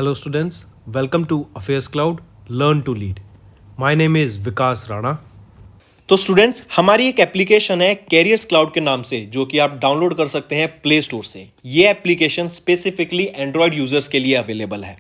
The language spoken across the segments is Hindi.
Hello students, welcome to Affairs Cloud, Learn to Lead. My name is Vikas Rana. तो स्टूडेंट्स हमारी एक एप्लीकेशन है कैरियर्स क्लाउड के नाम से जो कि आप डाउनलोड कर सकते हैं प्ले स्टोर से। ये एप्लीकेशन स्पेसिफिकली एंड्रॉयड यूजर्स के लिए अवेलेबल है।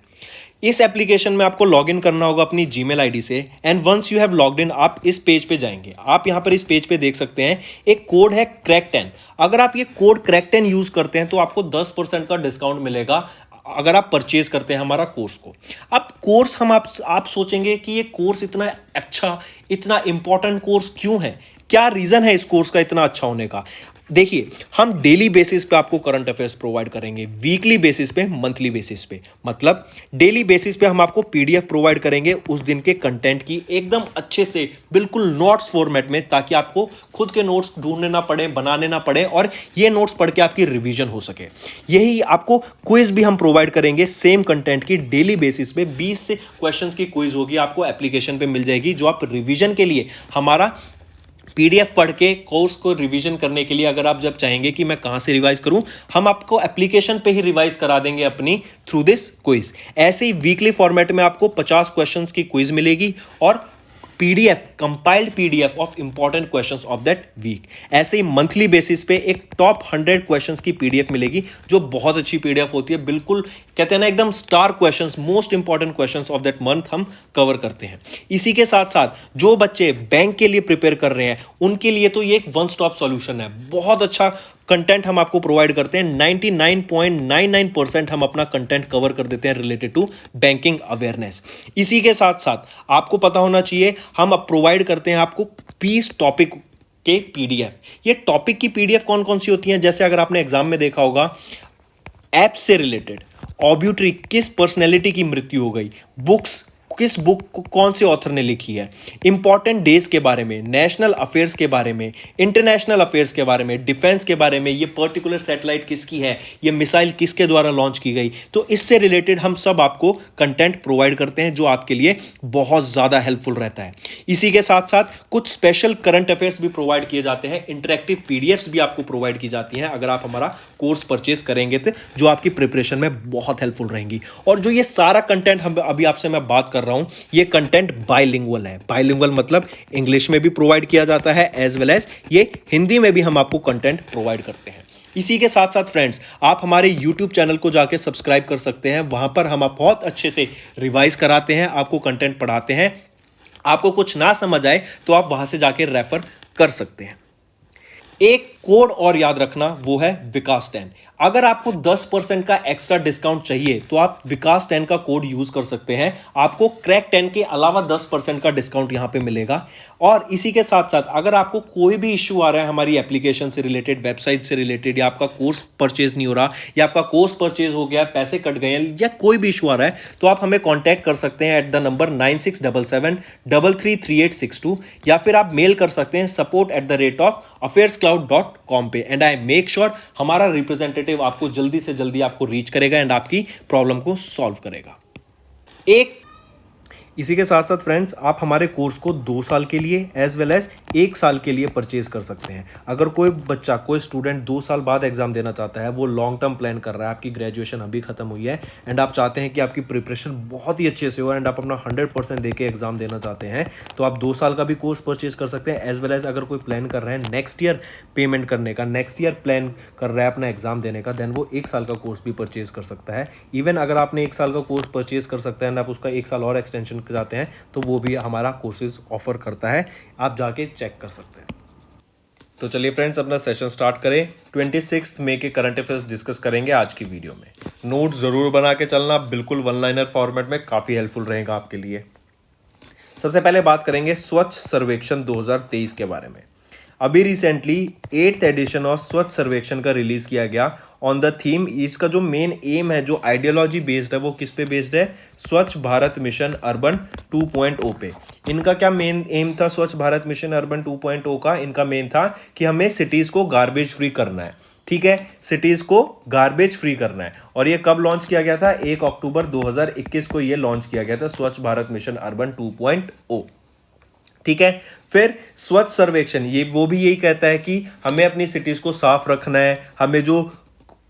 इस एप्लीकेशन में आपको लॉगिन करना होगा अपनी जीमेल आईडी से and once you have logged in आप इस पेज पे जाएंगे। आप यहां पर इस पेज पे देख सकते हैं एक कोड है क्रैक10। अगर आप ये कोड क्रैक10 यूज करते हैं तो आपको 10% का डिस्काउंट मिलेगा अगर आप परचेज करते हैं हमारा कोर्स को। अब कोर्स हम आप सोचेंगे कि ये कोर्स इतना अच्छा इतना इंपॉर्टेंट कोर्स क्यों है, क्या रीजन है इस कोर्स का इतना अच्छा होने का। देखिए, हम डेली बेसिस पे आपको करंट अफेयर्स प्रोवाइड करेंगे, वीकली बेसिस पे, मंथली बेसिस पे। मतलब डेली बेसिस पे हम आपको पीडीएफ प्रोवाइड करेंगे उस दिन के कंटेंट की एकदम अच्छे से, बिल्कुल नोट्स फॉर्मेट में, ताकि आपको खुद के नोट्स ढूंढने ना पड़े, बनाने ना पड़े और ये नोट्स पढ़ के आपकी रिवीजन हो सके। यही आपको क्विज भी हम प्रोवाइड करेंगे सेम कंटेंट की डेली बेसिस पे। 20 से क्वेश्चंस की क्विज होगी, आपको एप्लीकेशन पे मिल जाएगी, जो आप रिवीजन के लिए हमारा पीडीएफ पढ़ के कोर्स को रिवीजन करने के लिए, अगर आप जब चाहेंगे कि मैं कहां से रिवाइज करूं, हम आपको एप्लीकेशन पे ही रिवाइज करा देंगे अपनी थ्रू दिस क्विज। ऐसे ही वीकली फॉर्मेट में आपको 50 क्वेश्चंस की क्विज मिलेगी और PDF, compiled PDF of important questions of that week. ऐसे ही मंथली बेसिस पे एक टॉप 100 क्वेश्चंस की पीडीएफ मिलेगी, जो बहुत अच्छी पीडीएफ होती है। बिल्कुल कहते हैं ना, एकदम star questions, most important questions of that month हम कवर करते हैं। इसी के साथ साथ जो बच्चे बैंक के लिए प्रिपेयर कर रहे हैं उनके लिए तो ये एक वन स्टॉप सॉल्यूशन है। बहुत अच्छा कंटेंट हम आपको प्रोवाइड करते हैं। 99.99% हम अपना कंटेंट कवर कर देते हैं रिलेटेड टू बैंकिंग अवेयरनेस। इसी के साथ साथ आपको पता होना चाहिए, हम अब प्रोवाइड करते हैं आपको 20 टॉपिक के पीडीएफ। ये टॉपिक की पीडीएफ कौन कौन सी होती हैं, जैसे अगर आपने एग्जाम में देखा होगा, ऐप से रिलेटेड, ऑब्यूट्री, किस पर्सनैलिटी की मृत्यु हो गई, बुक्स, किस बुक को कौन से ऑथर ने लिखी है, इंपॉर्टेंट डेज के बारे में, नेशनल अफेयर्स के बारे में, इंटरनेशनल अफेयर्स के बारे में, डिफेंस के बारे में, ये पर्टिकुलर सैटेलाइट किसकी है, ये मिसाइल किसके द्वारा लॉन्च की गई। तो इससे रिलेटेड हम सब आपको कंटेंट प्रोवाइड करते हैं, जो आपके लिए बहुत ज़्यादा हेल्पफुल रहता है। इसी के साथ साथ कुछ स्पेशल करंट अफेयर्स भी प्रोवाइड किए जाते हैं, इंटरेक्टिव पीडीएफ्स भी आपको प्रोवाइड की जाती हैं अगर आप हमारा कोर्स परचेज करेंगे तो, जो आपकी प्रिपरेशन में बहुत हेल्पफुल रहेंगी। और जो ये सारा कंटेंट हम अभी आपसे मैं बात कर रहा हूं, ये कंटेंट बाइलिंगुअल है। बाइलिंगुअल मतलब इंग्लिश में भी प्रोवाइड किया जाता है एज वेल एज ये हिंदी में भी हम आपको कंटेंट प्रोवाइड करते हैं। इसी के साथ साथ फ्रेंड्स, आप हमारे YouTube चैनल को जाके सब्सक्राइब कर सकते हैं। वहां पर हम बहुत अच्छे से रिवाइज कराते हैं, आपको कंटेंट पढ़ाते हैं। आपको कुछ ना समझ आए तो आप वहां से जाके रेफर कर सकते हैं। एक कोड और याद रखना, वो है विकास10। अगर आपको 10% का एक्स्ट्रा डिस्काउंट चाहिए तो आप विकास10 का कोड यूज कर सकते हैं। आपको क्रैक10 के अलावा 10% का डिस्काउंट यहां पे मिलेगा। और इसी के साथ साथ अगर आपको कोई भी इश्यू आ रहा है हमारी एप्लीकेशन से रिलेटेड, वेबसाइट से रिलेटेड, या आपका कोर्स परचेज नहीं हो रहा, या आपका कोर्स परचेज हो गया, पैसे कट गए हैं, या कोई भी इशू आ रहा है, तो आप हमें कॉन्टैक्ट कर सकते हैं एट द नंबर 9677333862, या फिर आप मेल कर सकते हैं support@affairscloud.com पे। एंड आई मेक श्योर हमारा रिप्रेजेंटेटिव आपको जल्दी से जल्दी आपको रीच करेगा एंड आपकी प्रॉब्लम को सॉल्व करेगा। इसी के साथ साथ फ्रेंड्स, आप हमारे कोर्स को 2 साल के लिए एज वेल एज 1 साल के लिए परचेज कर सकते हैं। अगर कोई बच्चा, कोई स्टूडेंट 2 साल बाद एग्जाम देना चाहता है, वो लॉन्ग टर्म प्लान कर रहा है, आपकी ग्रेजुएशन अभी खत्म हुई है एंड आप चाहते हैं कि आपकी प्रिपरेशन बहुत ही अच्छे से हो एंड आप अपना 100% दे के एग्जाम देना चाहते हैं, तो आप 2 साल का भी कोर्स परचेज कर सकते हैं। एज वेल एज अगर कोई प्लान कर रहा है नेक्स्ट ईयर पेमेंट करने का, नेक्स्ट ईयर प्लान कर रहा है अपना एग्जाम देने का, देन वो 1 साल का कोर्स भी परचेज कर सकता है। इवन अगर आपने 1 साल का कोर्स परचेज कर सकता है एंड आप उसका 1 साल और एक्सटेंशन चाहते हैं, तो वो भी हमारा कोर्सेज ऑफर करता है, आप जाके चेक कर सकते हैं। तो चलिए फ्रेंड्स, अपना सेशन स्टार्ट करें। 26 मई के करंट अफेयर्स डिस्कस करेंगे आज की वीडियो में। नोट जरूर बना के चलना, बिल्कुल वन लाइनर फॉर्मेट में, काफी हेल्पफुल रहेगा आपके लिए। सबसे पहले बात करेंगे स्वच्छ सर्वेक्षण 2023 के बारे में। अभी रिसेंटली 8th एडिशन ऑफ स्वच्छ सर्वेक्षण का रिलीज किया गया ऑन द थीम। इसका जो मेन एम है, जो आइडियोलॉजी बेस्ड है, वो किस पे बेस्ड है? स्वच्छ भारत मिशन अर्बन 2.0 पे। इनका क्या मेन एम था स्वच्छ भारत मिशन अर्बन 2.0 का? इनका मेन था कि हमें सिटीज को गार्बेज फ्री करना है। ठीक है, सिटीज को गार्बेज फ्री करना है। और ये कब लॉन्च किया गया था? 1 अक्टूबर 2021 को ये लॉन्च किया गया था, स्वच्छ भारत मिशन अर्बन 2.0। ठीक है, फिर स्वच्छ सर्वेक्षण, ये वो भी यही कहता है कि हमें अपनी सिटीज को साफ रखना है, हमें जो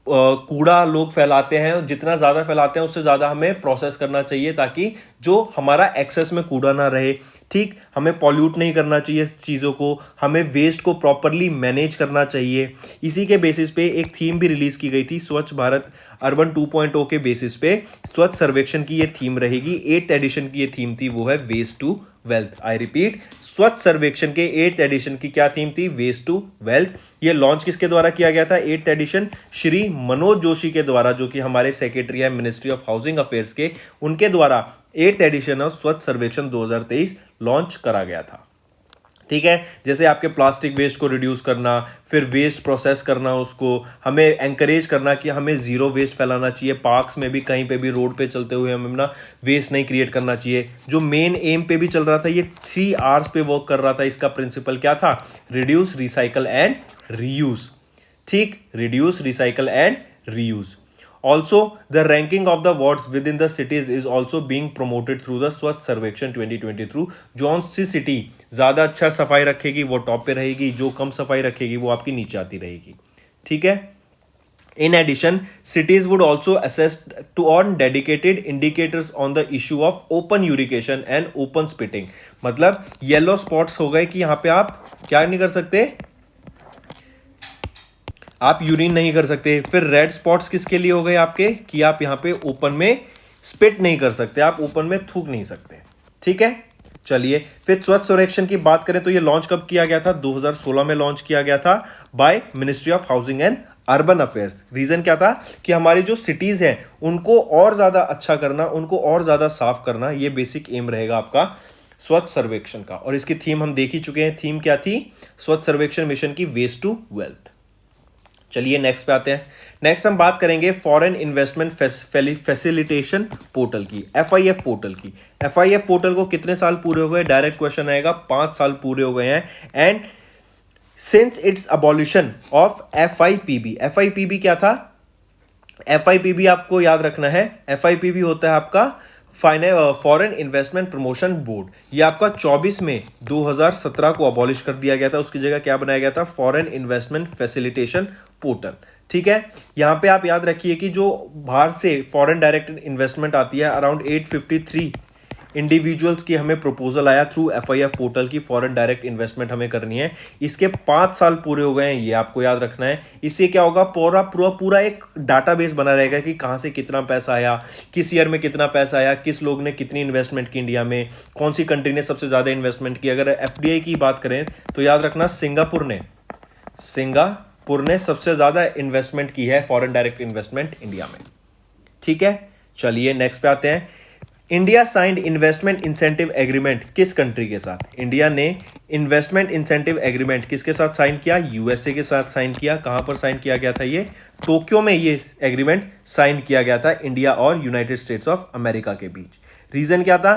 कूड़ा लोग फैलाते हैं, जितना ज़्यादा फैलाते हैं उससे ज़्यादा हमें प्रोसेस करना चाहिए ताकि जो हमारा एक्सेस में कूड़ा ना रहे। ठीक, हमें पॉल्यूट नहीं करना चाहिए इस चीज़ों को, हमें वेस्ट को प्रॉपरली मैनेज करना चाहिए। इसी के बेसिस पे एक थीम भी रिलीज़ की गई थी स्वच्छ भारत अर्बन 2.0 के बेसिस पे स्वच्छ सर्वेक्षण की ये थीम रहेगी। 8th एडिशन की ये थीम थी, वो है waste to wealth. I repeat, Swachh Survekshan के 8th एडिशन की क्या थीम थी? Waste to wealth. ये लॉन्च किसके द्वारा किया गया था? 8th एडिशन श्री मनोज जोशी के द्वारा, जो कि हमारे सेक्रेटरी है मिनिस्ट्री ऑफ हाउसिंग अफेयर्स के, उनके द्वारा 8th एडिशन ऑफ स्वच्छ सर्वेक्षण 2023 लॉन्च करा गया था। ठीक है, जैसे आपके प्लास्टिक वेस्ट को रिड्यूस करना, फिर वेस्ट प्रोसेस करना, उसको हमें एंकरेज करना कि हमें जीरो वेस्ट फैलाना चाहिए। पार्क्स में भी, कहीं पे भी, रोड पे चलते हुए हमें ना वेस्ट नहीं क्रिएट करना चाहिए। जो मेन एम पे भी चल रहा था, ये 3 Rs पे वर्क कर रहा था। इसका प्रिंसिपल क्या था? Reduce, recycle and reuse. ठीक, reduce, recycle and reuse. Also, the ranking of the wards within the cities is also being promoted through the Swachh Sarvekshan 2023। जौन सी सिटी ज़्यादा अच्छा सफाई रखेगी वो टॉप पे रहेगी, जो कम सफाई रखेगी वो आपकी नीचे आती रहेगी। ठीक है। In addition, cities would also assess to on dedicated indicators on the issue of open urination and open spitting। मतलब येलो स्पॉट्स हो गए कि यहाँ पे आप क्या नहीं कर सकते, आप यूरिन नहीं कर सकते। फिर रेड स्पॉट्स किसके लिए हो गए आपके, कि आप यहाँ पे ओपन में स्पिट नहीं कर सकते, आप ओपन में थूक नहीं सकते। ठीक है, चलिए फिर स्वच्छ सर्वेक्षण की बात करें तो ये लॉन्च कब किया गया था? 2016 में लॉन्च किया गया था by ministry of housing and urban affairs. Reason क्या था? कि हमारी जो सिटीज हैं उनको और ज्यादा अच्छा करना, उनको और ज्यादा साफ करना, ये बेसिक एम रहेगा आपका स्वच्छ सर्वेक्षण का। और इसकी थीम हम देख ही चुके हैं। थीम क्या थी स्वच्छ सर्वेक्षण मिशन की? Waste to wealth. चलिए नेक्स्ट पे आते हैं। नेक्स्ट हम बात करेंगे फॉरेन इन्वेस्टमेंट फैसिलिटेशन पोर्टल की, FIF पोर्टल की। FIF पोर्टल को कितने साल पूरे हो गए? डायरेक्ट क्वेश्चन आएगा, 5 साल पूरे हो गए हैं। And since it's abolition of FIPB क्या था? FIPB आपको याद रखना है, FIPB होता है आपका फॉरेन इन्वेस्टमेंट प्रमोशन बोर्ड। ये आपका 24 मई 2017 को अबॉलिश कर दिया गया था। उसकी जगह क्या बनाया गया था? Foreign investment facilitation portal. ठीक है, यहां पे आप याद रखिए कि जो बाहर से फॉरेन डायरेक्ट इन्वेस्टमेंट आती है, अराउंड 853 इंडिविजुअल्स की हमें प्रपोजल आया थ्रू FIF पोर्टल की, फॉरेन डायरेक्ट इन्वेस्टमेंट हमें करनी है। इसके 5 साल पूरे हो गए हैं, ये आपको याद रखना है। इससे क्या होगा? पूरा पूरा पूरा एक डाटाबेस बना रहेगा कि कहां से कितना पैसा आया, किस ईयर में कितना पैसा आया, किस लोग ने कितनी इन्वेस्टमेंट की इंडिया में, कौन सी कंट्री ने सबसे ज्यादा इन्वेस्टमेंट की। अगर FDI की बात करें तो याद रखना सिंगापुर ने सबसे ज्यादा इन्वेस्टमेंट की है, फॉरेन डायरेक्ट इन्वेस्टमेंट इंडिया में। ठीक है, चलिए नेक्स्ट पे आते हैं। India signed investment incentive agreement किस कंट्री के साथ? इंडिया ने इन्वेस्टमेंट इंसेंटिव एग्रीमेंट किसके साथ साइन किया? USA के साथ साइन किया। कहां पर साइन किया गया था? ये टोक्यो में ये एग्रीमेंट साइन किया गया था इंडिया और यूनाइटेड स्टेट्स ऑफ अमेरिका के बीच। रीजन क्या था?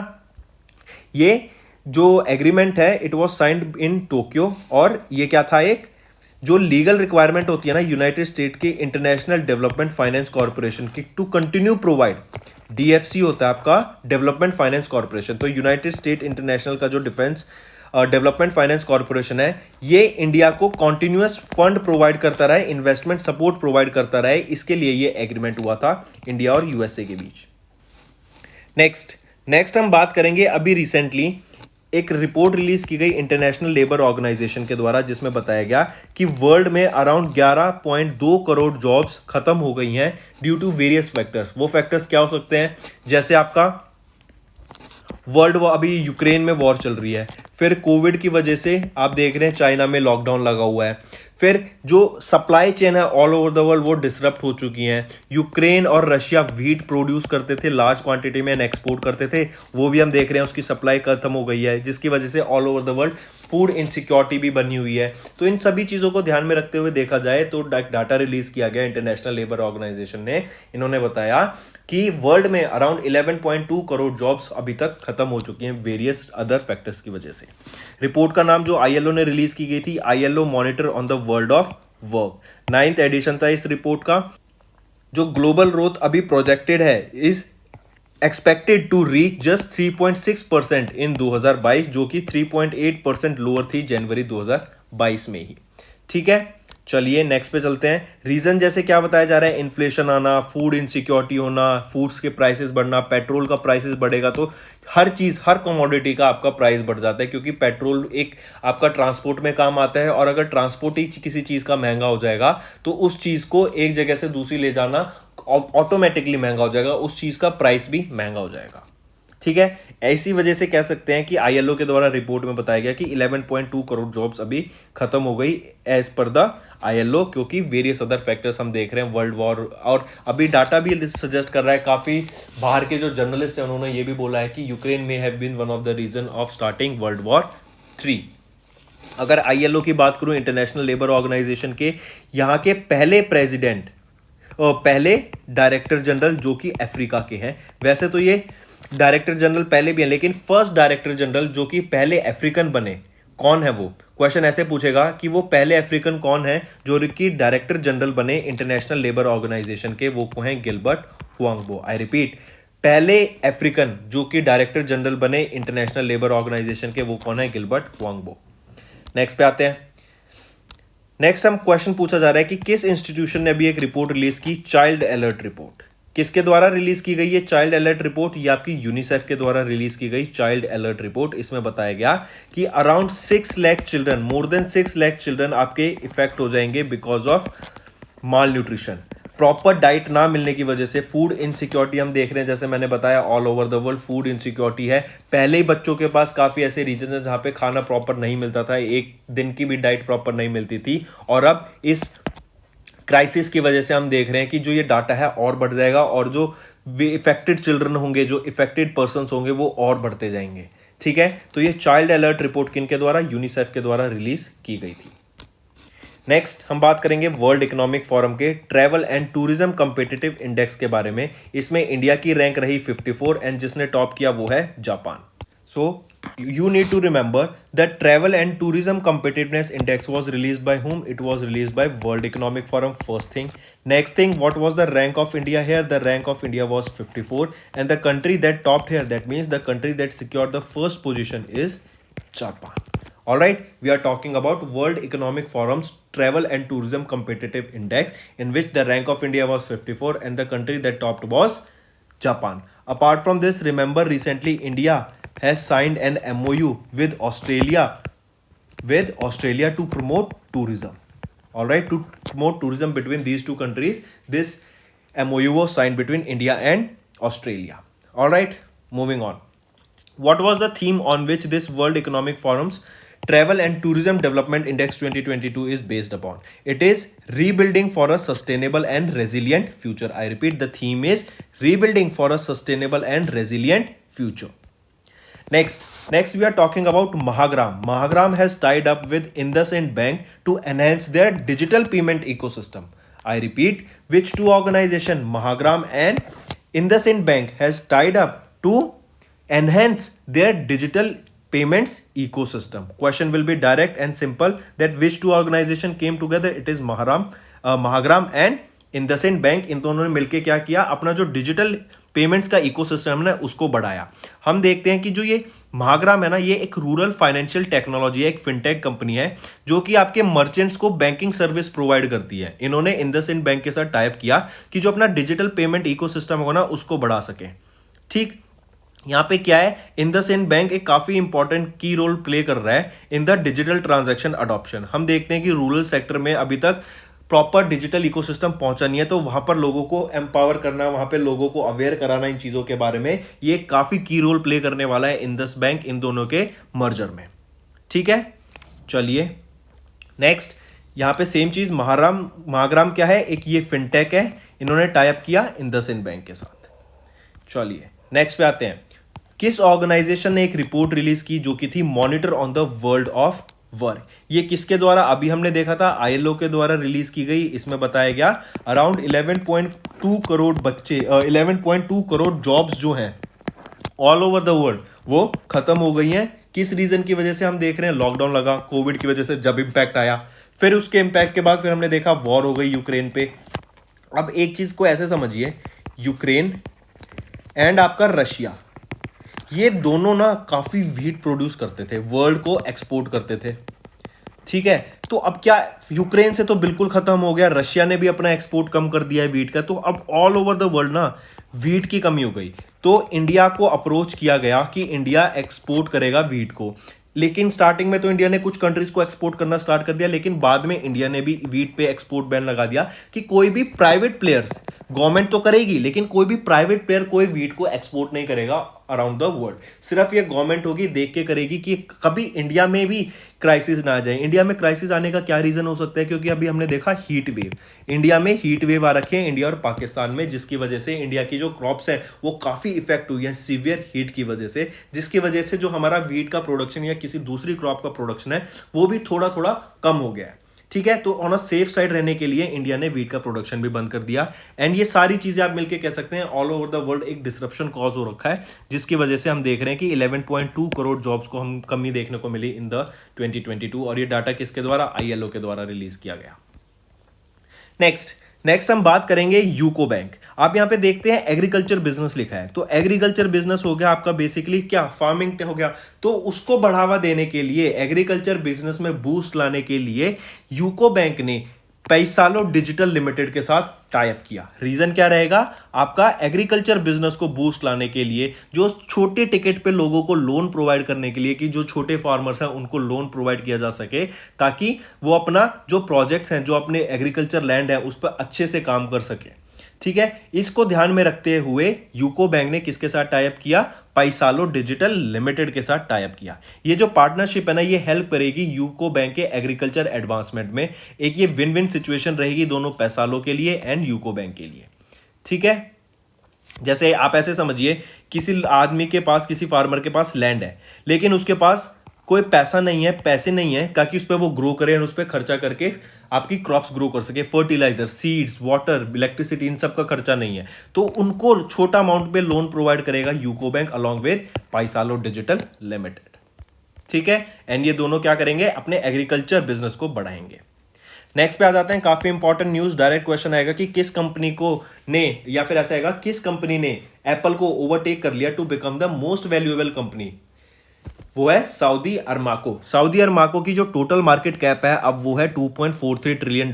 ये जो एग्रीमेंट है it was signed in Tokyo, और ये क्या था? एक जो लीगल रिक्वायरमेंट होती है ना यूनाइटेड स्टेट के इंटरनेशनल डेवलपमेंट फाइनेंस कॉर्पोरेशन की, टू कंटिन्यू प्रोवाइड, DFC होता है आपका डेवलपमेंट फाइनेंस कॉर्पोरेशन। तो यूनाइटेड स्टेट इंटरनेशनल का जो डिफेंस डेवलपमेंट फाइनेंस कॉर्पोरेशन है, ये इंडिया को कॉन्टिन्यूअस फंड प्रोवाइड करता रहे, इन्वेस्टमेंट सपोर्ट प्रोवाइड करता रहे। इसके लिए ये एग्रीमेंट हुआ था इंडिया और USA के बीच। नेक्स्ट हम बात करेंगे, अभी रिसेंटली एक रिपोर्ट रिलीज की गई इंटरनेशनल लेबर ऑर्गेनाइजेशन के द्वारा, जिसमें बताया गया कि वर्ल्ड में अराउंड 11.2 करोड़ जॉब्स खत्म हो गई हैं ड्यू टू वेरियस फैक्टर्स। वो फैक्टर्स क्या हो सकते हैं? जैसे आपका वर्ल्ड वॉर, अभी यूक्रेन में वॉर चल रही है, फिर कोविड की वजह से आप देख रहे हैं चाइना में लॉकडाउन लगा हुआ है, फिर जो सप्लाई चेन है ऑल ओवर द वर्ल्ड वो डिसरप्ट हो चुकी हैं। यूक्रेन और रशिया व्हीट प्रोड्यूस करते थे लार्ज क्वांटिटी में एंड एक्सपोर्ट करते थे, वो भी हम देख रहे हैं उसकी सप्लाई खत्म हो गई है, जिसकी वजह से all over the world food insecurity भी बनी हुई है। तो इन सभी चीज़ों को ध्यान में रखते हुए देखा जाए तो डाटा रिलीज किया गया इंटरनेशनल लेबर ऑर्गेनाइजेशन ने। इन्होंने बताया कि वर्ल्ड में अराउंड 11.2 करोड़ जॉब्स अभी तक खत्म हो चुकी हैं वेरियस अदर फैक्टर्स की वजह से। रिपोर्ट का नाम जो ILO ने रिलीज की गई थी, ILO monitor on the world of work, 9th edition था इस रिपोर्ट का। जो ग्लोबल ग्रोथ अभी प्रोजेक्टेड है is expected to reach just 3.6% in 2022, जो कि 3.8% लोअर थी जनवरी 2022 में ही। ठीक है, चलिए नेक्स्ट पे चलते हैं। रीजन जैसे क्या बताया जा रहा है, इन्फ्लेशन आना, फूड इनसिक्योरिटी होना, फूड्स के प्राइसेस बढ़ना, पेट्रोल का प्राइसेस बढ़ेगा तो हर चीज, हर कमोडिटी का आपका प्राइस बढ़ जाता है, क्योंकि पेट्रोल एक आपका ट्रांसपोर्ट में काम आता है, और अगर ट्रांसपोर्ट ही किसी चीज का महंगा हो जाएगा तो उस चीज को एक जगह से दूसरी ले जाना ऑटोमेटिकली महंगा हो जाएगा, उस चीज का प्राइस भी महंगा हो जाएगा। ठीक है, ऐसी वजह से कह सकते हैं कि आईएलओ के द्वारा रिपोर्ट में बताया गया कि 11.2 करोड़ जॉब्स अभी खत्म हो गई एज पर द आईएलओ, क्योंकि वेरियस अदर फैक्टर्स हम देख रहे हैं, वर्ल्ड वॉर, और अभी डाटा भी सजेस्ट कर रहा है, काफी बाहर के जो जर्नलिस्ट हैं उन्होंने ये भी बोला है कि यूक्रेन में have been one of the reason of starting world war 3। अगर आईएलओ की बात करूं, इंटरनेशनल लेबर ऑर्गेनाइजेशन के यहाँ के पहले प्रेसिडेंट और पहले डायरेक्टर जनरल जो कि अफ्रीका के हैं। वैसे तो ये डायरेक्टर जनरल पहले भी हैं, लेकिन फर्स्ट डायरेक्टर जनरल जो कि पहले अफ्रीकन बने, कौन है वो? क्वेश्चन ऐसे पूछेगा कि वो पहले अफ्रीकन कौन है जो कि डायरेक्टर जनरल बने इंटरनेशनल लेबर ऑर्गेनाइजेशन के, वो हैं गिलबर्ट हुआंगबो। आई रिपीट, पहले अफ्रीकन जो कि डायरेक्टर जनरल बने इंटरनेशनल लेबर ऑर्गेनाइजेशन के, वो कौन है? Gilbert Huangbo. नेक्स्ट पे आते हैं। नेक्स्ट हम क्वेश्चन पूछा जा रहा है कि किस इंस्टीट्यूशन ने अभी एक रिपोर्ट रिलीज की, चाइल्ड अलर्ट रिपोर्ट। किसके द्वारा रिलीज की गई है चाइल्ड अलर्ट रिपोर्ट? ये आपकी यूनिसेफ के द्वारा रिलीज की गई चाइल्ड अलर्ट रिपोर्ट। इसमें बताया गया कि around 6 lakh children, more than 6 lakh children आपके इफेक्ट हो जाएंगे because of mall nutrition, proper diet ना मिलने की वजह से। फूड इनसिक्योरिटी हम देख रहे हैं, जैसे मैंने बताया all over the world food insecurity है। पहले ही बच्चों के पास काफी ऐसे रीजन है जहां पे खाना प्रॉपर नहीं मिलता था, एक दिन की भी डाइट प्रॉपर नहीं मिलती थी, और अब इस क्राइसिस की वजह से हम देख रहे हैं कि जो ये डाटा है और बढ़ जाएगा, और जो इफेक्टेड चिल्ड्रन होंगे, जो इफेक्टेड पर्सन होंगे, वो और बढ़ते जाएंगे। ठीक है, तो ये चाइल्ड अलर्ट रिपोर्ट किनके द्वारा? यूनिसेफ के द्वारा रिलीज की गई थी। नेक्स्ट हम बात करेंगे वर्ल्ड इकोनॉमिक फोरम के travel and tourism competitive index के बारे में। इसमें इंडिया की रैंक रही 54 एंड जिसने टॉप किया वो है Japan. So you need to remember that travel and tourism competitiveness index was released by whom? It was released by World Economic Forum, first thing. Next thing, what was the rank of India here? The rank of India was 54, and the country that topped here, that means the country that secured the first position, is Japan. All right, we are talking about World Economic Forum's travel and tourism competitive index, in which the rank of India was 54 and the country that topped was Japan. Apart from this, remember recently India has signed an MOU with Australia to promote tourism. All right, to promote tourism between these two countries. This MOU was signed between India and Australia. All right, moving on. What was the theme on which this World Economic Forum's Travel and Tourism Development Index 2022 is based upon? It is rebuilding for a sustainable and resilient future. I repeat, the theme is rebuilding for a sustainable and resilient future. Next we are talking about Mahagram. Mahagram has tied up with IndusInd Bank to enhance their digital payment ecosystem. I repeat, which two organizations, Mahagram and IndusInd Bank, has tied up to enhance their digital payments ecosystem? Question will be direct and simple, that which two organization came together? It is Mahagram and IndusInd Bank. इन दोनों ने मिलकर क्या किया? अपना जो डिजिटल पेमेंट्स का इकोसिस्टम है उसको बढ़ाया। हम देखते हैं कि जो ये महाग्राम है ना, ये एक रूरल फाइनेंशियल टेक्नोलॉजी है, एक फिनटेक कंपनी है जो कि आपके मर्चेंट्स को बैंकिंग सर्विस प्रोवाइड करती है। इन्होंने इंडसइंड बैंक के साथ टाइप किया कि जो अपना डिजिटल पेमेंट इकोसिस्टम होगा ना उसको बढ़ा सके। ठीक, यहाँ पे क्या है, इंडसइंड बैंक एक काफी इंपॉर्टेंट की रोल प्ले कर रहा है in the digital transaction adoption. हम देखते हैं कि रूरल सेक्टर में अभी तक प्रॉपर डिजिटल इकोसिस्टम पहुंचा नहीं है, तो वहां पर लोगों को एम्पावर करना, वहां पे लोगों को अवेयर कराना इन चीजों के बारे में, ये काफी की रोल प्ले करने वाला है इंडस बैंक इन दोनों के मर्जर में। ठीक है, चलिए नेक्स्ट, यहां पे सेम चीज महाग्राम क्या है, एक ये फिनटेक है, इन्होंने टाइप किया इंडसइंड बैंक के साथ। चलिए नेक्स्ट पे आते हैं। किस ऑर्गेनाइजेशन ने एक रिपोर्ट रिलीज की जो कि थी monitor on the world of work? ये किसके द्वारा? अभी हमने देखा था आईएलओ के द्वारा रिलीज की गई। इसमें बताया गया अराउंड 11.2 करोड़ बच्चे, 11.2 करोड़ जॉब्स जो हैं ऑल ओवर द वर्ल्ड वो खत्म हो गई हैं। किस रीजन की वजह से? हम देख रहे हैं लॉकडाउन लगा, कोविड की वजह से जब इंपैक्ट आया, फिर उसके इंपैक्ट के बाद फिर हमने देखा वॉर हो गई यूक्रेन पे। अब एक चीज को ऐसे समझिए, यूक्रेन एंड आपका रशिया, ये दोनों ना काफी व्हीट प्रोड्यूस करते थे, वर्ल्ड को एक्सपोर्ट करते थे। ठीक है, तो तो अब क्या, यूक्रेन से तो बिल्कुल खत्म हो गया, रशिया ने भी अपना एक्सपोर्ट कम कर दिया है वीट का, तो अब ऑल ओवर द वर्ल्ड ना वीट की कमी हो गई। तो इंडिया को अप्रोच किया गया कि इंडिया एक्सपोर्ट करेगा वीट को, लेकिन स्टार्टिंग में तो इंडिया ने कुछ कंट्रीज को एक्सपोर्ट करना स्टार्ट कर दिया, लेकिन बाद में इंडिया ने भी वीट पे एक्सपोर्ट बैन लगा दिया कि कोई भी प्राइवेट प्लेयर्स, गवर्नमेंट तो करेगी लेकिन कोई भी प्राइवेट प्लेयर कोई वीट को एक्सपोर्ट नहीं करेगा अराउंड द वर्ल्ड। सिर्फ ये गवर्नमेंट होगी, देख के करेगी कि कभी इंडिया में भी क्राइसिस ना आ जाए। इंडिया में क्राइसिस आने का क्या रीजन हो सकता है, क्योंकि अभी हमने देखा हीट वेव, इंडिया में हीट वेव आ रखे हैं इंडिया और पाकिस्तान में, जिसकी वजह से इंडिया की जो क्रॉप्स है वो काफी इफेक्ट हुई है सीवियर हीट की वजह से, जिसकी वजह से जो हमारा वीट का प्रोडक्शन या किसी दूसरी क्रॉप का प्रोडक्शन है वो भी थोड़ा थोड़ा कम हो गया है। ठीक है, तो ऑन अ सेफ साइड रहने के लिए इंडिया ने वीट का प्रोडक्शन भी बंद कर दिया। एंड ये सारी चीजें आप मिलकर कह सकते हैं ऑल ओवर द वर्ल्ड एक डिसरप्शन कॉज हो रखा है, जिसकी वजह से हम देख रहे हैं कि 11.2 करोड़ जॉब्स को हम कमी देखने को मिली इन द 2022। और ये डाटा किसके द्वारा, ILO के द्वारा रिलीज किया गया। नेक्स्ट हम बात करेंगे यूको बैंक। आप यहां पे देखते हैं एग्रीकल्चर बिजनेस लिखा है, तो एग्रीकल्चर बिजनेस हो गया आपका बेसिकली क्या, फार्मिंग हो गया। तो उसको बढ़ावा देने के लिए, एग्रीकल्चर बिजनेस में बूस्ट लाने के लिए यूको बैंक ने पैसालो डिजिटल लिमिटेड के साथ टाई अप किया। रीजन क्या रहेगा, आपका एग्रीकल्चर बिजनेस को बूस्ट लाने के लिए, जो छोटे टिकट पे लोगों को लोन प्रोवाइड करने के लिए, कि जो छोटे फार्मर्स हैं उनको लोन प्रोवाइड किया जा सके, ताकि वो अपना जो प्रोजेक्ट्स हैं, जो अपने एग्रीकल्चर लैंड है उस पर अच्छे से काम कर सके। ठीक है, इसको ध्यान में रखते हुए यूको बैंक ने किसके साथ टाई अप किया, पैसालो डिजिटल लिमिटेड के साथ टाई अप किया। ये जो पार्टनरशिप है ना, ये हेल्प करेगी यूको बैंक के एग्रीकल्चर एडवांसमेंट में। एक ये विन विन सिचुएशन रहेगी दोनों पैसालो के लिए एंड यूको बैंक के लिए। ठीक है, जैसे आप ऐसे समझिए, किसी आदमी के पास, किसी फार्मर के पास लैंड है, लेकिन उसके पास कोई पैसा नहीं है, पैसे नहीं है ताकि उस पर वो ग्रो करे और उस पर खर्चा करके आपकी क्रॉप्स ग्रो कर सके, फर्टिलाइजर, सीड्स, वाटर, इलेक्ट्रिसिटी, इन सब का खर्चा नहीं है, तो उनको छोटा अमाउंट पे लोन प्रोवाइड करेगा UCO Bank along with Paisalo Digital Limited. ठीक है, एंड ये दोनों क्या करेंगे, अपने एग्रीकल्चर बिजनेस को बढ़ाएंगे। नेक्स्ट पे आ जाते हैं, काफी इंपॉर्टेंट न्यूज, डायरेक्ट क्वेश्चन आएगा कि किस कंपनी को ने, या फिर ऐसा आएगा किस कंपनी ने एप्पल को ओवरटेक कर लिया to become the most valuable company. वो है सऊदी अरमाको। सऊदी अरमाको की जो टोटल मार्केट कैप है अब वो है $2.43 ट्रिलियन,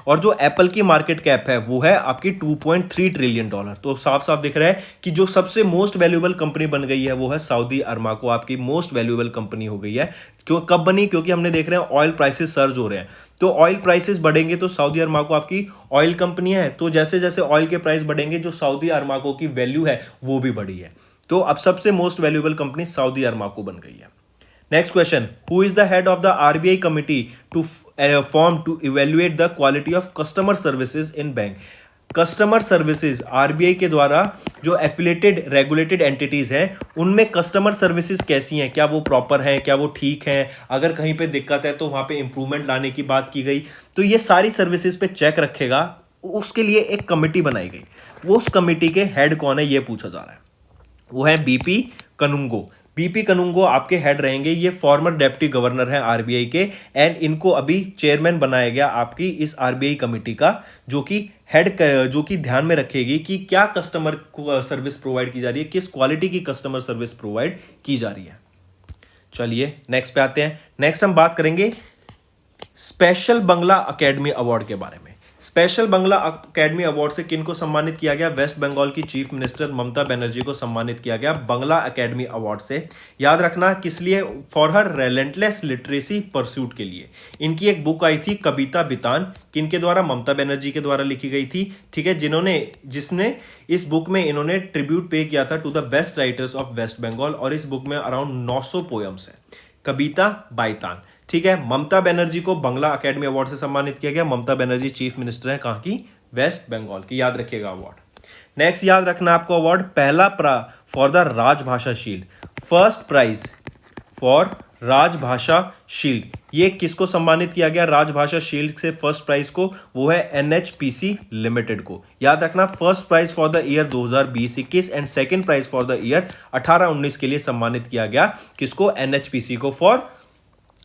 और जो एप्पल की मार्केट कैप है वो है आपकी $2.3 ट्रिलियन। तो साफ साफ दिख रहा है कि जो सबसे मोस्ट वैल्यूएबल कंपनी बन गई है वो है सऊदी अरमाको, आपकी मोस्ट वैल्यूएबल कंपनी हो गई है। क्यों, कब बनी, क्योंकि हमने देख रहे हैं ऑयल प्राइसेस सर्ज हो रहे हैं, तो ऑयल प्राइसेस बढ़ेंगे तो सऊदी अरमाको आपकी ऑयल कंपनी है, तो जैसे जैसे ऑयल के प्राइस बढ़ेंगे जो सऊदी अरमाको की वैल्यू है वो भी बढ़ी है। तो अब सबसे most valuable company Saudi Aramco बन गई है। Next question, who is the head of the RBI committee to form to evaluate the quality of customer services in bank. Customer services RBI के द्वारा जो एफिलेटेड रेगुलेटेड एंटिटीज हैं उनमें कस्टमर सर्विसेज कैसी हैं, क्या वो प्रॉपर हैं, क्या वो ठीक हैं, अगर कहीं पे दिक्कत है तो वहां पे इंप्रूवमेंट लाने की बात की गई। तो ये सारी सर्विसेज पे चेक रखेगा, उसके लिए एक कमिटी बनाई गई। वो उस कमिटी के हेड कौन है ये पूछा जा रहा है, वो है BP कनुंगो। BP कनुंगो आपके हेड रहेंगे, ये फॉर्मर डेप्टी गवर्नर हैं RBI के, एंड इनको अभी चेयरमैन बनाया गया आपकी इस RBI कमिटी का, जो कि हेड, जो कि ध्यान में रखेगी कि क्या कस्टमर को सर्विस प्रोवाइड की जा रही है, किस क्वालिटी की कस्टमर सर्विस प्रोवाइड की जा रही है। चलिए नेक्स्ट पे आते हैं। नेक्स्ट हम बात करेंगे स्पेशल बंगला अकेडमी अवार्ड के बारे में। स्पेशल बंगला अकेडमी अवार्ड से किन को सम्मानित किया गया, वेस्ट बंगाल की चीफ मिनिस्टर ममता बनर्जी को सम्मानित किया गया बंगला अकेडमी अवार्ड से। याद रखना किस लिए, फॉर हर रेलेंटलेस लिटरेसी परस्यूट के लिए। इनकी एक बुक आई थी कविता बितान, किनके द्वारा, ममता बनर्जी के द्वारा लिखी गई थी। ठीक है, जिसने इस बुक में इन्होंने ट्रिब्यूट पे किया था to the best writers of West Bengal, और इस बुक में अराउंड 900 पोएम्स है। कविता बाइतान। ठीक है, ममता बनर्जी को बंगला अकेडमी अवार्ड से सम्मानित किया गया। ममता बनर्जी चीफ मिनिस्टर है कहां की, वेस्ट बंगाल की, याद रखिएगा अवार्ड। नेक्स्ट याद रखना आपको अवार्ड, पहला फॉर द राजभाषा शील्ड, फर्स्ट प्राइज फॉर राजभाषा शील्ड। ये किसको सम्मानित किया गया राजभाषा शील्ड से फर्स्ट प्राइज को, वो है NHPC लिमिटेड को। याद रखना first prize for the year 2020-21 and second prize for the year 18-19 के लिए सम्मानित किया गया किसको, NHPC को, फॉर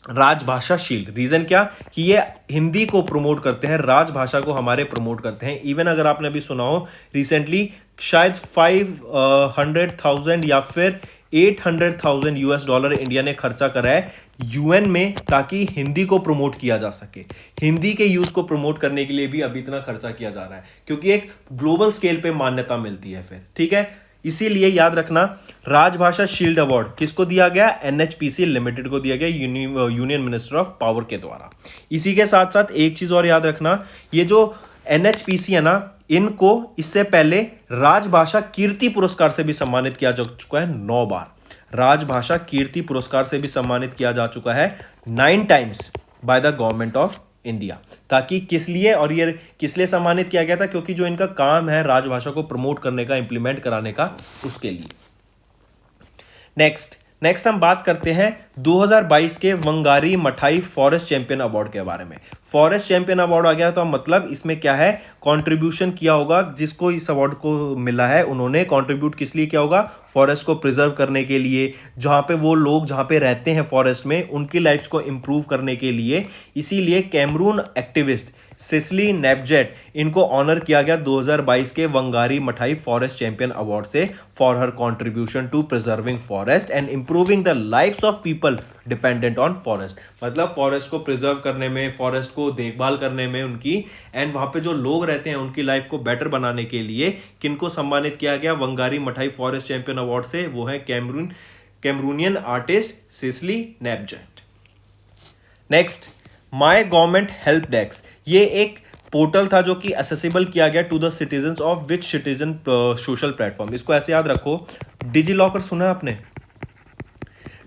राजभाषा शील्ड। रीजन क्या, कि ये हिंदी को प्रमोट करते हैं, राजभाषा को हमारे प्रमोट करते हैं। इवन अगर आपने अभी सुना हो रिसेंटली शायद 500,000 या फिर $800,000 इंडिया ने खर्चा करा है यूएन में, ताकि हिंदी को प्रमोट किया जा सके। हिंदी के यूज को प्रमोट करने के लिए भी अभी इतना खर्चा किया जा रहा है, क्योंकि एक ग्लोबल स्केल पे मान्यता मिलती है फिर, ठीक है। इसीलिए याद रखना, राजभाषा शील्ड अवार्ड किसको दिया गया? एनएचपीसी लिमिटेड को दिया गया, यूनियन मिनिस्टर ऑफ पावर के द्वारा। इसी के साथ साथ एक चीज और याद रखना, ये जो एनएचपीसी है ना, इनको इससे पहले राजभाषा कीर्ति पुरस्कार से भी सम्मानित किया जा चुका है 9 बार। राजभाषा कीर्ति पुरस्कार से भी सम्मानित किया जा चुका है 9 times by the government of India. ताकि किस लिए, और ये किस लिए सम्मानित किया गया था? क्योंकि जो इनका काम है राजभाषा को प्रमोट करने का, इंप्लीमेंट कराने का, उसके लिए। नेक्स्ट हम बात करते हैं 2022 के Wangari Maathai forest champion award के बारे में। फॉरेस्ट चैंपियन अवार्ड आ गया तो मतलब इसमें क्या है, कंट्रीब्यूशन किया होगा, जिसको इस अवार्ड को मिला है उन्होंने कंट्रीब्यूट किस लिए किया होगा? फॉरेस्ट को प्रिजर्व करने के लिए, जहां पे वो लोग जहां पे रहते हैं फॉरेस्ट में, उनकी लाइफ को इंप्रूव करने के लिए। इसीलिए कैमरून एक्टिविस्ट सिसली नेपजेट, इनको ऑनर किया गया 2022 के Wangari Maathai forest champion award से, for her contribution to preserving forest and improving the lifes of people dependent on forest. मतलब फॉरेस्ट को प्रिजर्व करने में, फॉरेस्ट को देखभाल करने में उनकी, एंड वहां पे जो लोग रहते हैं उनकी लाइफ को बेटर बनाने के लिए किनको सम्मानित किया गया Wangari Maathai forest champion award से? वो है कैमरूनियन आर्टिस्ट सिसली नेपजेट। Next, my government help desk, ये एक पोर्टल था जो कि असेसिबल किया गया to the citizens of which citizen social platform. इसको ऐसे याद रखो, डिजी लॉकर सुना है आपने?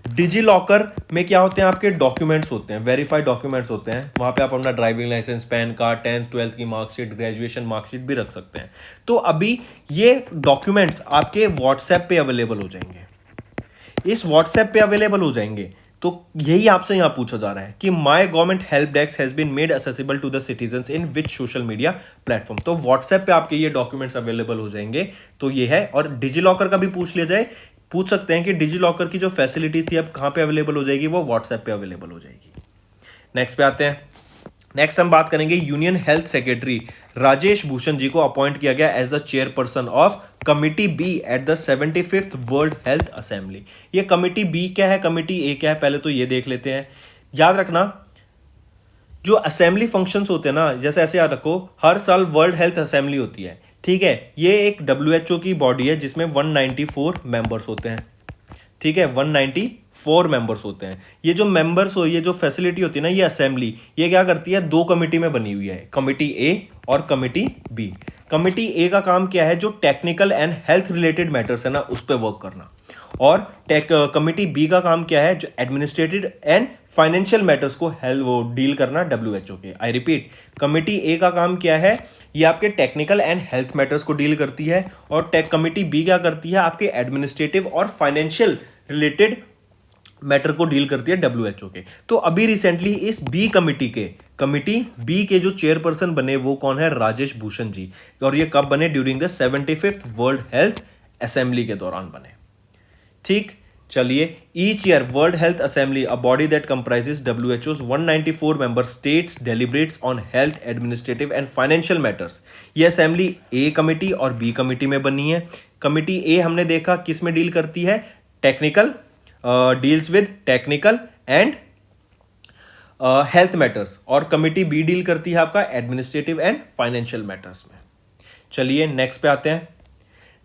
डिजी लॉकर में क्या होते हैं? आपके डॉक्यूमेंट्स होते हैं, वेरीफाइड डॉक्यूमेंट्स होते हैं। वहां पे आप अपना driving licence, pan card, 10th 12th की मार्कशीट, ग्रेजुएशन मार्कशीट भी रख सकते हैं। तो अभी ये डॉक्यूमेंट्स आपके व्हाट्सएप पे अवेलेबल हो जाएंगे। इस व्हाट्सएप पे अवेलेबल हो जाएंगे, तो यही आपसे यहां पूछा जा रहा है कि my government help desk has been made accessible to the citizens in which social media platform. तो व्हाट्सएप पे आपके ये डॉक्यूमेंट्स अवेलेबल हो जाएंगे। तो ये है, और डिजी लॉकर का भी पूछ लिया जाए, पूछ सकते हैं कि डिजी लॉकर की जो फैसिलिटी थी अब कहां पे अवेलेबल हो जाएगी? वो व्हाट्सएप पे अवेलेबल हो जाएगी। नेक्स्ट पे आते हैं। नेक्स्ट हम बात करेंगे, union health secretary Rajesh Bhushan ji को अपॉइंट किया गया as the chairperson of committee B at the 75th World Health Assembly. ये कमिटी बी क्या है, कमिटी ए क्या है, पहले तो ये देख लेते हैं। याद रखना, जो असेंबली फंक्शंस होते हैं ना, जैसे ऐसे याद रखो, हर साल वर्ल्ड हेल्थ असेंबली होती है, ठीक है। ये एक WHO की बॉडी है जिसमें 194 मेंबर्स होते हैं, ठीक है, 194 मेंबर्स होते हैं। ये जो मेंबर्स हो, ये जो फैसिलिटी होती है ना, ये असेंबली, ये क्या करती है? 2 कमिटी में बनी हुई है, कमिटी ए और कमिटी बी। कमिटी ए का काम क्या है? जो technical and health related matters है ना, उस पर वर्क करना। और कमिटी बी का काम क्या है? जो एडमिनिस्ट्रेटिव एंड फाइनेंशियल मैटर्स को डील करना WHO के। आई रिपीट, कमिटी ए का काम क्या है? ये आपके टेक्निकल एंड हेल्थ मैटर्स को डील करती है, और कमिटी बी क्या करती है? आपके एडमिनिस्ट्रेटिव और फाइनेंशियल रिलेटेड मैटर को डील करती है WHO के। तो अभी रिसेंटली इस कमिटी बी के जो चेयरपर्सन बने वो कौन है? राजेश भूषण जी। और ये कब बने? During the 75th World Health Assembly के दौरान बने। ठीक, चलिए, each year World Health Assembly, a body that comprises WHO's 194 member states, deliberates on health, administrative and financial matters. ये असेंबली ए कमिटी और बी कमिटी में बनी है। कमिटी ए हमने देखा किस में डील करती है? Technical, deals with technical and health matters, और कमिटी बी डील करती है आपका एडमिनिस्ट्रेटिव एंड फाइनेंशियल मैटर्स में। चलिए नेक्स्ट पे आते हैं।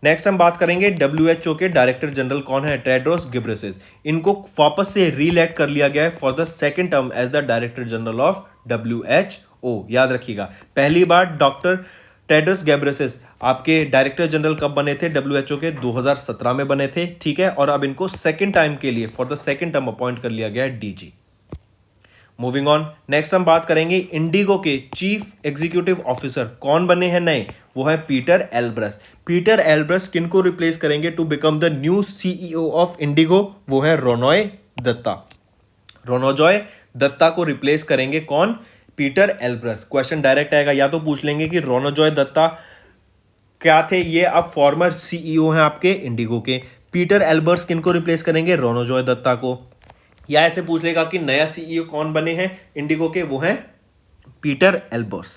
नेक्स्ट हम बात करेंगे WHO के डायरेक्टर जनरल कौन है? Tedros Ghebreyesus. इनको वापस से रीइलेक्ट कर लिया गया है for the second term as the director general of WHO। याद रखिएगा, पहली बार डॉक्टर टेड्रोस गेब्रेसिस आपके डायरेक्टर जनरल कब बने थे WHO के? 2017 में बने थे, ठीक है। और अब इनको सेकंड टाइम के लिए for the second term appoint कर लिया गया है DG। मूविंग ऑन, नेक्स्ट हम बात करेंगे इंडिगो के चीफ एग्जीक्यूटिव ऑफिसर कौन बने हैं नए? वो है पीटर एल्ब्रस। पीटर एल्ब्रस किनको रिप्लेस करेंगे to become the new CEO of IndiGo? वो है रोनोय दत्ता। रोनोजॉय दत्ता को रिप्लेस करेंगे कौन? Peter Elbrus. क्वेश्चन डायरेक्ट आएगा, या तो पूछ लेंगे कि रोनोजॉय दत्ता क्या थे? ये अब फॉर्मर CEO हैं आपके इंडिगो के। पीटर एल्बर्स किनको रिप्लेस करेंगे? रोनोजॉय दत्ता को। या ऐसे पूछ लेगा कि नया CEO कौन बने हैं इंडिगो के? वो हैं पीटर एल्बर्स।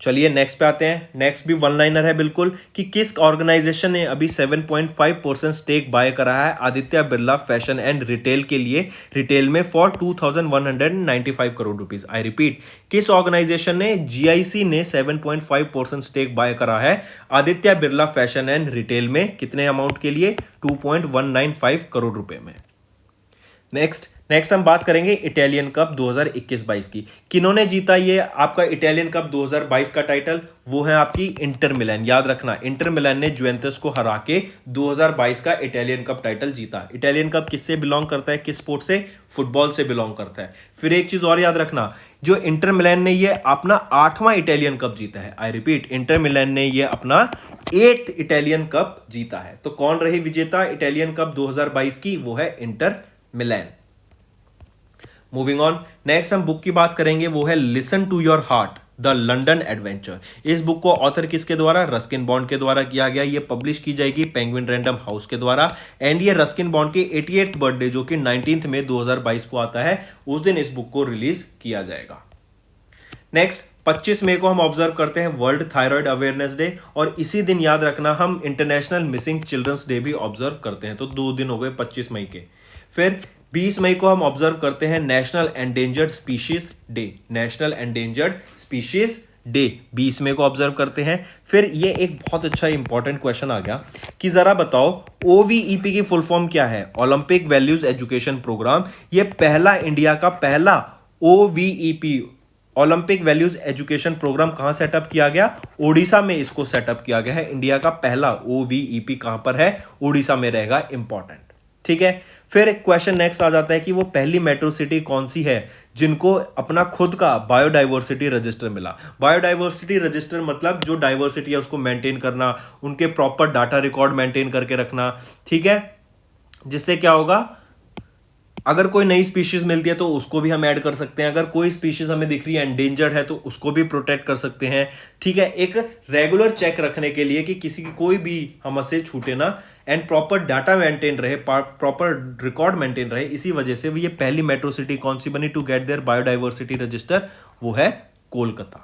चलिए नेक्स्ट पे आते हैं। नेक्स्ट भी वन लाइनर है बिल्कुल, कि किस ऑर्गेनाइजेशन ने अभी 7.5% स्टेक बाय करा है Aditya Birla fashion and retail के लिए, रिटेल में for 2195 crore rupees. I repeat, किस ऑर्गेनाइजेशन ने, जीआईसी ने 7.5% स्टेक बाय करा है Aditya Birla fashion and retail में, कितने अमाउंट के लिए, 2.195 करोड़ रुपए में। नेक्स्ट हम बात करेंगे इटालियन कप 2021-22 की। किन्होंने जीता ये आपका इटालियन कप 2022 का टाइटल, वो है आपकी इंटर मिलान। याद रखना, इंटर मिलान ने जुवेंटस को हरा के 2022 का इटालियन कप टाइटल जीता। इटालियन कप किससे बिलोंग करता है, किस स्पोर्ट से, फुटबॉल से बिलोंग करता है। फिर एक चीज और याद रखना, जो इंटर मिलान ने ये अपना 8वां इटालियन कप जीता है। आई रिपीट, इंटर मिलान ने ये अपना 8th इटालियन कप जीता है। तो कौन रही विजेता इटालियन कप 2022 की, वो है Inter Milan. Moving on, next हम बुक की बात करेंगे, वो है listen to your heart the London adventure. इस बुक को ऑथर किसके द्वारा, रस्किन बॉन्ड के द्वारा किया गया। ये पब्लिश की जाएगी पेंगुइन रैंडम हाउस के द्वारा। एंड ये रस्किन बॉन्ड के 88th बर्थडे जो कि 19 मई 2022 को आता है, उस दिन इस बुक को रिलीज किया जाएगा। नेक्स्ट 25 मई को हम ऑब्जर्व करते हैं वर्ल्ड थायराइड अवेयरनेस डे, और इसी दिन याद रखना हम इंटरनेशनल मिसिंग चिल्ड्रंस डे भी ऑब्जर्व करते हैं। तो 2 दिन हो गए 25 मई के। फिर 20 मई को हम ऑब्जर्व करते हैं national endangered species day. National endangered species day 20 मई को ऑब्जर्व करते हैं। फिर ये एक बहुत अच्छा इंपॉर्टेंट क्वेश्चन आ गया कि जरा बताओ ओवीईपी की फुल फॉर्म क्या है, ओलंपिक वैल्यूज एजुकेशन प्रोग्राम। ये पहला इंडिया का पहला ओवीईपी ओलंपिक वैल्यूज एजुकेशन प्रोग्राम कहां सेटअप किया गया, ओडिशा में इसको सेटअप किया गया है। इंडिया का पहला ओवीईपी कहां पर है, ओडिशा में रहेगा, इंपॉर्टेंट। ठीक है, फिर एक क्वेश्चन नेक्स्ट आ जाता है कि वो पहली मेट्रो सिटी कौन सी है जिनको अपना खुद का बायोडाइवर्सिटी रजिस्टर मिला। बायोडाइवर्सिटी रजिस्टर मतलब जो डाइवर्सिटी है उसको मेंटेन करना, उनके प्रॉपर डाटा रिकॉर्ड मेंटेन करके रखना। ठीक है, जिससे क्या होगा, अगर कोई नई स्पीशीज मिलती है तो उसको भी हम ऐड कर सकते हैं, अगर कोई स्पीशीज हमें दिख रही है एंडेंजर्ड है तो उसको भी प्रोटेक्ट कर सकते हैं। ठीक है, एक रेगुलर चेक रखने के लिए कि किसी की कोई भी हमसे छूटे ना, एंड प्रॉपर डाटा मेंटेन रहे, प्रॉपर रिकॉर्ड मेंटेन रहे। इसी वजह से ये पहली मेट्रो सिटी कौन सी बनी to get their biodiversity register, वो है कोलकाता।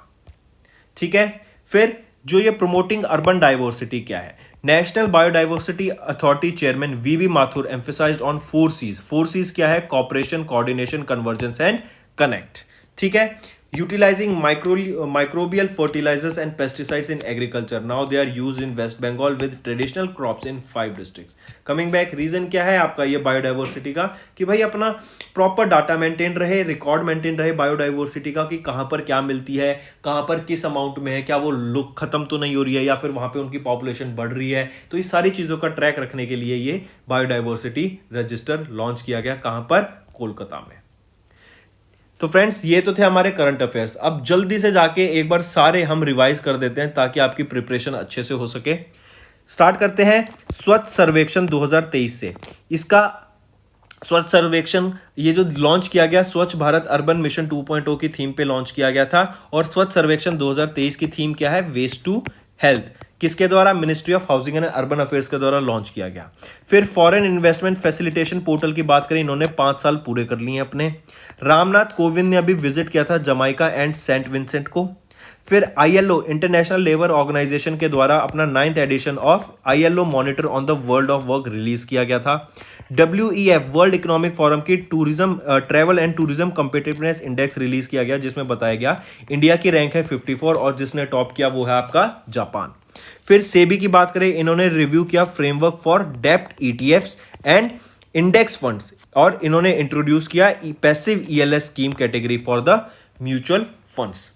ठीक है, फिर जो ये प्रोमोटिंग अर्बन डाइवर्सिटी क्या है, national biodiversity authority chairman V B Mathur emphasised on 4 C's। 4 C's क्या है, cooperation, coordination, convergence and connect. ठीक है, utilising microbial fertilizers and pesticides in agriculture, now they are used in West Bengal with traditional crops in 5 districts। Coming back, reason क्या है आपका ये बायोडाइवर्सिटी का, कि भाई अपना प्रॉपर डाटा मेंटेन रहे, रिकॉर्ड मेंटेन रहे बायोडाइवर्सिटी का, कि कहां पर क्या मिलती है, कहां पर किस अमाउंट में है, क्या वो लुक खत्म तो नहीं हो रही है या फिर वहां पे उनकी पॉपुलेशन बढ़ रही है। तो इस सारी चीजों का ट्रैक रखने के लिए ये बायोडाइवर्सिटी रजिस्टर लॉन्च किया गया, कहां पर, कोलकाता में। तो फ्रेंड्स, ये तो थे हमारे करंट अफेयर्स। अब जल्दी से जाके एक बार सारे हम रिवाइज कर देते हैं ताकि आपकी प्रिपरेशन अच्छे से हो सके। स्टार्ट करते हैं स्वच्छ सर्वेक्षण 2023 से। इसका स्वच्छ सर्वेक्षण ये जो लॉन्च किया गया, स्वच्छ भारत अर्बन मिशन 2.0 की थीम पे लॉन्च किया गया था। और स्वच्छ सर्वेक्षण 2023 की थीम क्या है, वेस्ट टू हेल्थ। किसके द्वारा, ministry of housing and urban affairs के द्वारा लॉन्च किया गया। फिर फॉरेन इन्वेस्टमेंट फैसिलिटेशन पोर्टल की बात करें, इन्होंने 5 साल पूरे कर लिए अपने। रामनाथ कोविंद ने अभी विजिट किया था जमाइका एंड सेंट विंसेंट को। फिर ILO इंटरनेशनल लेबर ऑर्गेनाइजेशन के द्वारा अपना 9th edition of ILO monitor on the world of work release किया गया था। WEF वर्ल्ड इकोनॉमिक फोरम की tourism travel and tourism competitiveness index release किया गया, जिसमें बताया गया इंडिया की रैंक है 54 और जिसने टॉप किया वो है आपका जापान। फिर सेबी की बात करें, इन्होंने रिव्यू किया फ्रेमवर्क फॉर डेप्ट ETFs एंड इंडेक्स फंड्स, और इन्होंने इंट्रोड्यूस किया passive ELS scheme category for the mutual funds.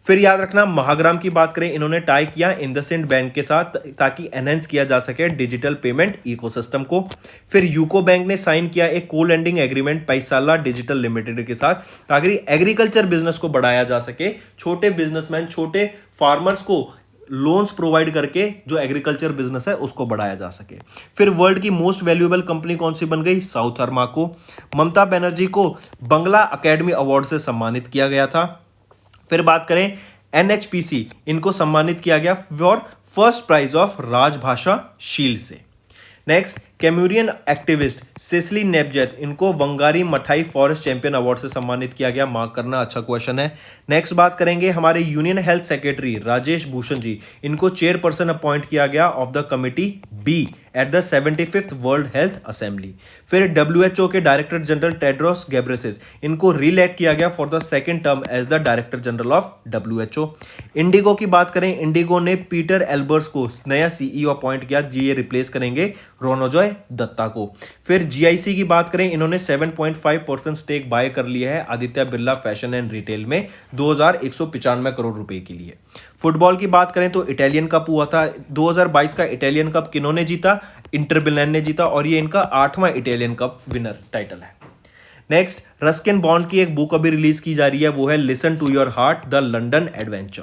फिर याद रखना, महाग्राम की बात करें, इन्होंने टाई किया इंडसइंड बैंक के साथ ताकि एनहेंस किया जा सके डिजिटल पेमेंट इकोसिस्टम को। फिर यूको बैंक ने साइन किया एक को लेंडिंग एग्रीमेंट पैसाला डिजिटल लिमिटेड के साथ ताकि एग्रीकल्चर बिजनेस को बढ़ाया जा सके, छोटे बिजनेसमैन, छोटे फार्मर्स को लोन्स प्रोवाइड करके जो एग्रीकल्चर बिजनेस है उसको बढ़ाया जा सके। फिर वर्ल्ड की मोस्ट वैल्यूएबल कंपनी कौन सी बन गई, साउथ अरमाको। ममता बनर्जी को बंगला अकेडमी अवार्ड से सम्मानित किया गया था। फिर बात करें NHPC, इनको सम्मानित किया गया फॉर फर्स्ट प्राइज ऑफ राजभाषा शील्ड से। नेक्स्ट कैमूरियन एक्टिविस्ट सेसिली नेपजेथ, इनको Wangari Maathai forest champion award से सम्मानित किया गया। मार्क करना, अच्छा क्वेश्चन है। नेक्स्ट बात करेंगे हमारे union health secretary Rajesh Bhushan ji, इनको चेयरपर्सन अपॉइंट किया गया of the committee B at the 75th World Health Assembly. फिर WHO के डायरेक्टर जनरल टेड्रोस गेब्रेसिस, इनको रीइलेक्ट किया गया for the second term as the director general of WHO। IndiGo की बात करें, इंडिगो ने पीटर एल्बर्स को नया CEO अपॉइंट किया जी, ये रिप्लेस करेंगे रोनोजॉय दत्ता को। फिर GIC की बात करें, इन्होंने 7.5% स्टेक बाय कर लिया है Aditya Birla fashion and retail में 2195 करोड़ रुपए के लिए। फुटबॉल की बात करें तो इटालियन कप हुआ था 2022 का। इटालियन कप किन्होंने जीता? इंटर मिलान ने जीता, और ये इनका 8वां इटालियन कप विनर टाइटल है। नेक्स्ट, रस्किन बॉन्ड की एक बुक अभी रिलीज की जा रही है, वो है listen to your heart the London adventure.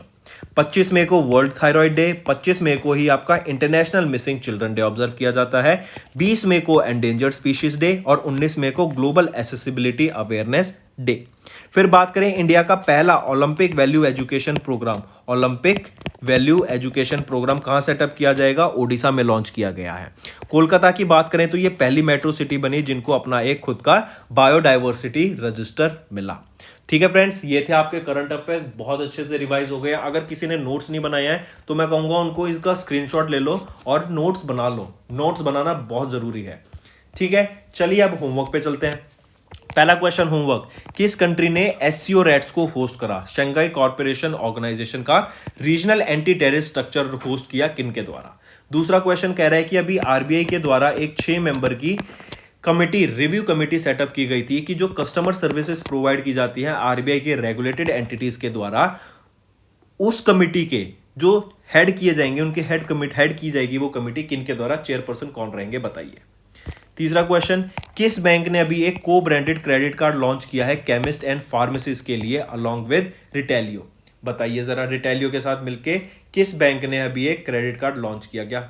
25 मई को वर्ल्ड थायराइड डे, 25 मई को ही आपका international missing children day observe किया जाता है, 20 मई को एंडेंजर्ड स्पीशीज डे और 19 मई को ग्लोबल एक्सेसिबिलिटी अवेयरनेस डे। फिर बात करें इंडिया का पहला Olympic value education programme, Olympic value education programme कहां सेटअप किया जाएगा? ओडिशा में लॉन्च किया गया है। कोलकाता की बात करें तो ये पहली मेट्रो सिटी बनी जिनको अपना एक खुद का बायोडाइवर्सिटी रजिस्टर मिला। ठीक है फ्रेंड्स, ये थे आपके करंट अफेयर्स, बहुत अच्छे से रिवाइज हो गए। अगर किसी ने नोट्स नहीं बनाया है तो मैं कहूंगा उनको इसका स्क्रीनशॉट ले लो और नोट्स बना लो। नोट्स बनाना बहुत जरूरी है। ठीक है, चलिए अब होमवर्क पे चलते हैं। पहला क्वेश्चन होमवर्क, किस कंट्री ने SCO रेट्स को होस्ट करा? शंघाई कॉर्पोरेशन ऑर्गेनाइजेशन का regional anti terrorist structure host किया किनके द्वारा? दूसरा क्वेश्चन कह रहा है कि अभी RBI के द्वारा एक 6 मेंबर की कमिटी, रिव्यू कमिटी सेटअप की गई थी कि जो कस्टमर सर्विसेज प्रोवाइड की जाती है RBI के रेगुलेटेड एंटिटीज के द्वारा, उस कमिटी के जो हेड किए जाएंगे, उनके हेड की जाएगी वो कमिटी किनके द्वारा, चेयरपर्सन कौन रहेंगे बताइए। तीसरा क्वेश्चन, किस बैंक ने अभी एक को ब्रांडेड क्रेडिट कार्ड लॉन्च किया है केमिस्ट एंड फार्मेसिस्ट के लिए अलोंग विद रिटेलियो? बताइए जरा, रिटेलियो के साथ मिलके किस बैंक ने अभी एक क्रेडिट कार्ड लॉन्च किया गया?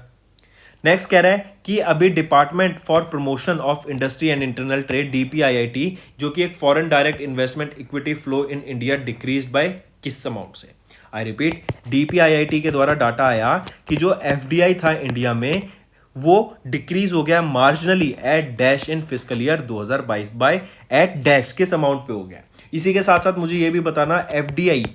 नेक्स्ट कह रहा है कि अभी department for promotion of industry and internal trade DPIIT, जो कि एक foreign direct investment equity flow in India decrease by किस अमाउंट से? आई रिपीट, DPIIT के द्वारा डाटा आया कि जो FDI था इंडिया में वो डिक्रीज हो गया marginally at dash in fiscal year 2022 by at dash किस अमाउंट पे हो गया। इसी के साथ साथ मुझे ये भी बताना, FDI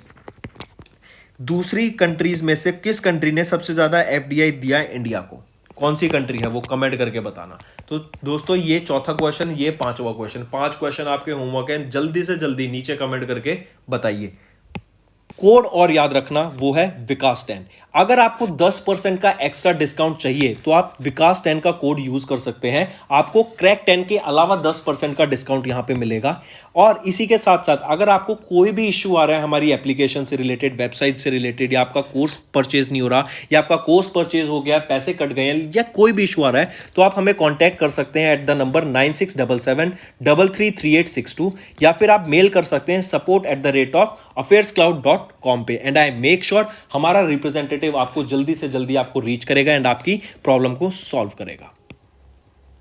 दूसरी कंट्रीज में से किस कंट्री ने सबसे ज्यादा FDI दिया इंडिया को? कौन सी कंट्री है वो कमेंट करके बताना। तो दोस्तों ये चौथा क्वेश्चन, ये पांचवा क्वेश्चन, 5 क्वेश्चन आपके होमवर्क है, जल्दी से जल्दी नीचे कमेंट करके बताइए। कोड और याद रखना वो है विकास 10। अगर आपको 10% का एक्स्ट्रा डिस्काउंट चाहिए तो आप विकास 10 का कोड यूज कर सकते हैं, आपको क्रैक 10 के अलावा 10% का डिस्काउंट यहां पे मिलेगा। और इसी के साथ साथ अगर आपको कोई भी इश्यू आ रहा है हमारी एप्लीकेशन से रिलेटेड, वेबसाइट से रिलेटेड, या आपका कोर्स परचेज नहीं हो रहा, या आपका कोर्स परचेज हो गया, पैसे कट गए हैं, या कोई भी इशू आ रहा है, तो आप हमें कॉन्टैक्ट कर सकते हैं एट द नंबर 9677333862, या फिर आप मेल कर सकते हैं support@affairscloud.com पे। एंड आई मेक श्योर हमारा रिप्रेजेंटेटिव आपको जल्दी से जल्दी आपको रीच करेगा एंड आपकी प्रॉब्लम को सॉल्व करेगा।